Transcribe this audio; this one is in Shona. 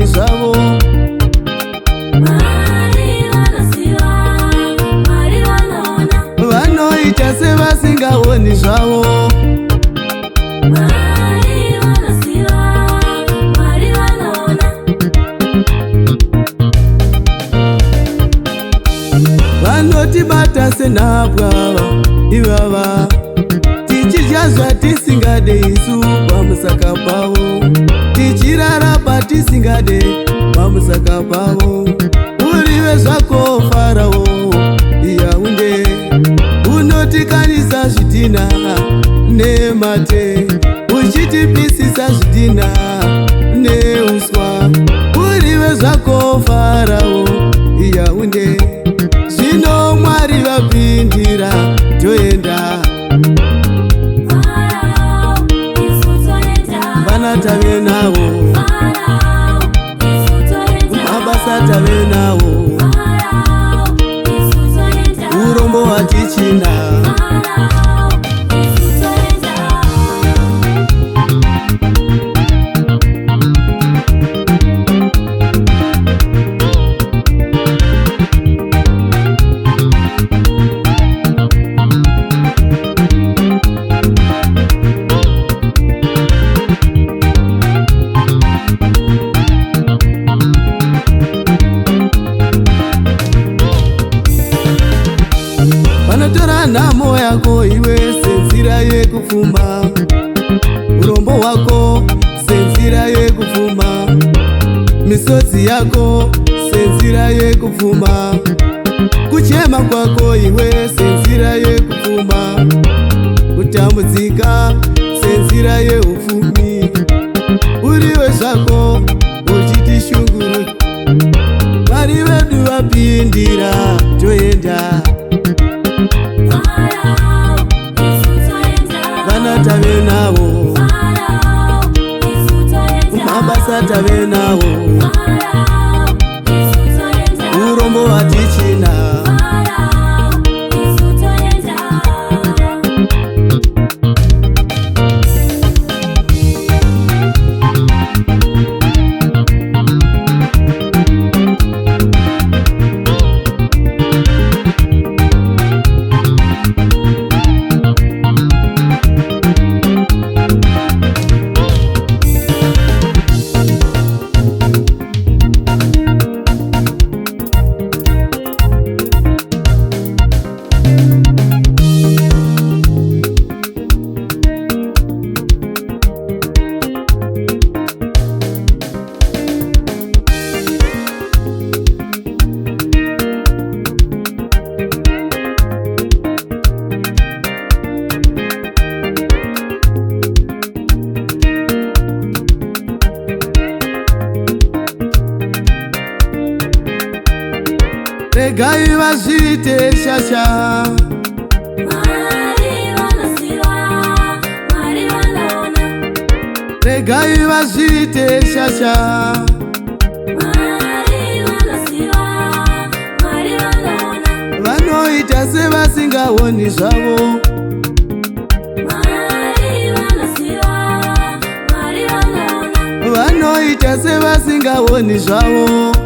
vasingaoni zvavo. Vanoita sevasingaoni zvavo. Vanotibata senhapwa ivava, tichidya zvatisingade isu pamusaka pavo, tichirara patisingade pamusaka pavo. Urive zvako Farao Yaunde, unotikanisa zvidhina nemate, uchitipisisa zvidhina neuswa. Urive zvako Farao Yaunde, zvino Mwari vapindira toenda. Vana tave navo, mabasa tave navo, urombo hatichina. Vanotora nhamo yako iwe senzira yekufuma, urombo hwako senzira yekufuma, misodzi yako senzira yekufuma, kuchema kwako iwe senzira yekufuma, kutambudzika senzira yeufumi. Uriwe zvako uchitishunguru, Mwari vedu vapindira toenda. Vana tave navo, mabasa tave navo, urombo hatichina. Regai vazviite shasha, regai vazviite shasha, vanoita sevasingaoni zvavo. Vanoita sevasingaoni zvavo.